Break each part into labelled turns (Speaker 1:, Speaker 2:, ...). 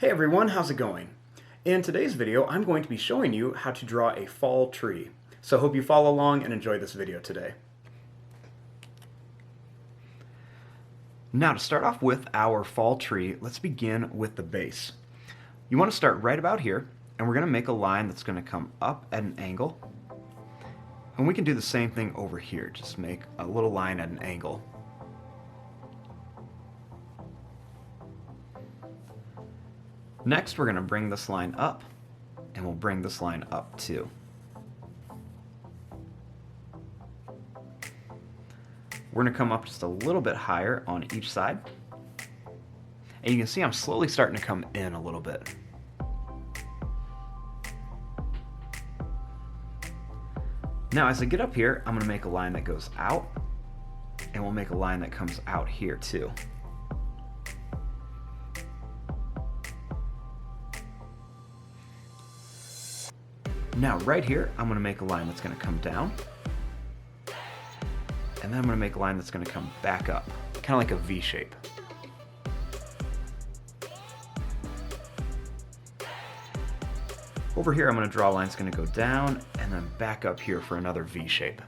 Speaker 1: Hey everyone, how's it going? In today's video, I'm going to be showing you how to draw a fall tree. So hope you follow along and enjoy this video today. Now to start off with our fall tree, let's begin with the base. You want to start right about here, and we're going to make a line that's going to come up at an angle. And we can do the same thing over here, just make a little line at an angle. Next, we're going to bring this line up, and we'll bring this line up too. We're going to come up just a little bit higher on each side. And you can see I'm slowly starting to come in a little bit. Now, as I get up here, I'm going to make a line that goes out, and we'll make a line that comes out here too. Now right here, I'm going to make a line that's going to come down, and then I'm going to make a line that's going to come back up, kind of like a V shape. Over here, I'm going to draw a line that's going to go down, and then back up here for another V shape.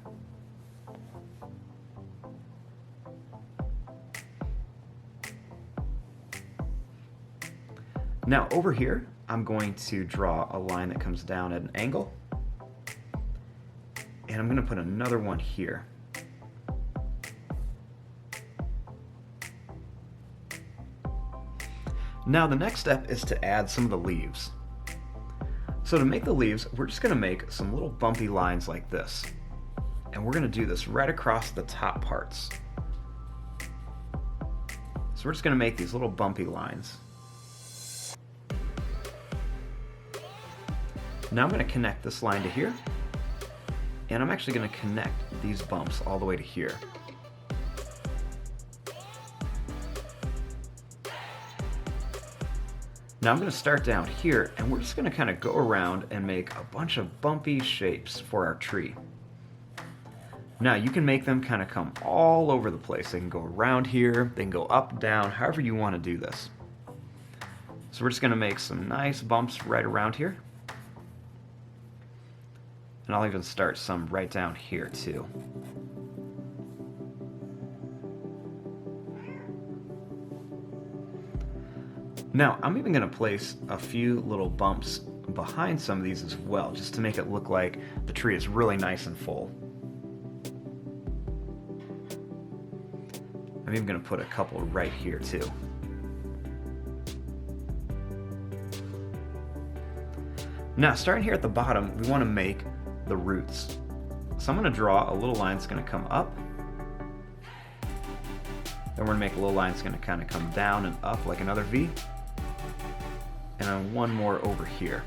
Speaker 1: Now over here, I'm going to draw a line that comes down at an angle, and I'm going to put another one here. Now the next step is to add some of the leaves. So to make the leaves, we're just going to make some little bumpy lines like this, and we're going to do this right across the top parts. So we're just going to make these little bumpy lines. Now I'm going to connect this line to here, and I'm actually going to connect these bumps all the way to here. Now I'm going to start down here, and we're just going to kind of go around and make a bunch of bumpy shapes for our tree. Now you can make them kind of come all over the place. They can go around here, they can go up, down, however you want to do this. So we're just going to make some nice bumps right around here. And I'll even start some right down here too. Now, I'm even going to place a few little bumps behind some of these as well, just to make it look like the tree is really nice and full. I'm even going to put a couple right here too. Now, starting here at the bottom, we want to make the roots. So I'm going to draw a little line that's going to come up. Then we're going to make a little line that's going to kind of come down and up like another V. And then one more over here.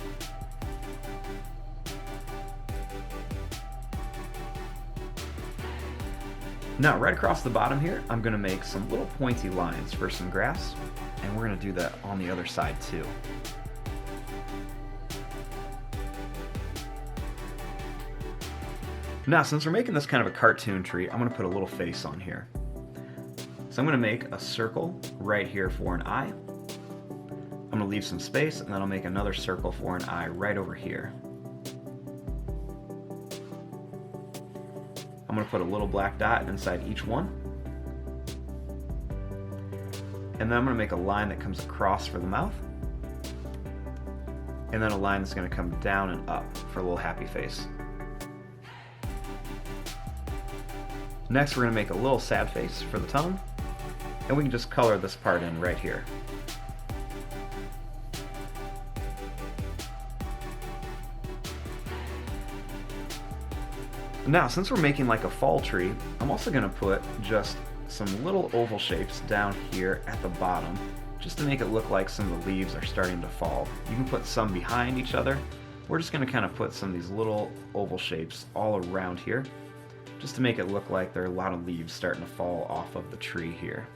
Speaker 1: Now right across the bottom here, I'm going to make some little pointy lines for some grass. And we're going to do that on the other side too. Now, since we're making this kind of a cartoon tree, I'm going to put a little face on here. So I'm going to make a circle right here for an eye. I'm going to leave some space, and then I'll make another circle for an eye right over here. I'm going to put a little black dot inside each one. And then I'm going to make a line that comes across for the mouth. And then a line that's going to come down and up for a little happy face. Next, we're going to make a little sad face for the tongue, and we can just color this part in right here. Now, since we're making like a fall tree, I'm also going to put just some little oval shapes down here at the bottom, just to make it look like some of the leaves are starting to fall. You can put some behind each other. We're just going to kind of put some of these little oval shapes all around here, just to make it look like there are a lot of leaves starting to fall off of the tree here.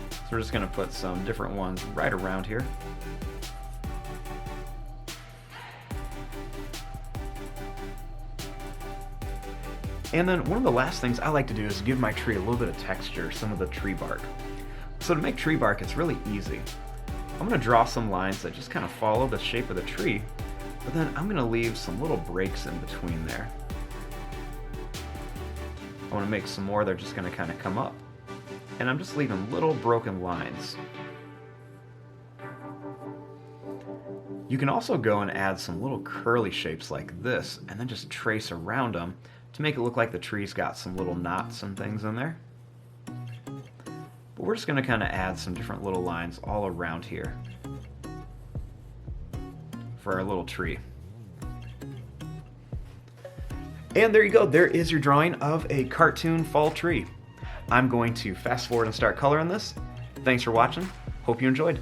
Speaker 1: So we're just going to put some different ones right around here. And then one of the last things I like to do is give my tree a little bit of texture, some of the tree bark. So to make tree bark, it's really easy. I'm going to draw some lines that just kind of follow the shape of the tree, but then I'm going to leave some little breaks in between there. I want to make some more that are just going to kind of come up. And I'm just leaving little broken lines. You can also go and add some little curly shapes like this, and then just trace around them to make it look like the tree's got some little knots and things in there. But we're just going to kind of add some different little lines all around here for our little tree. And there you go, there is your drawing of a cartoon fall tree. I'm going to fast forward and start coloring this. Thanks for watching, hope you enjoyed.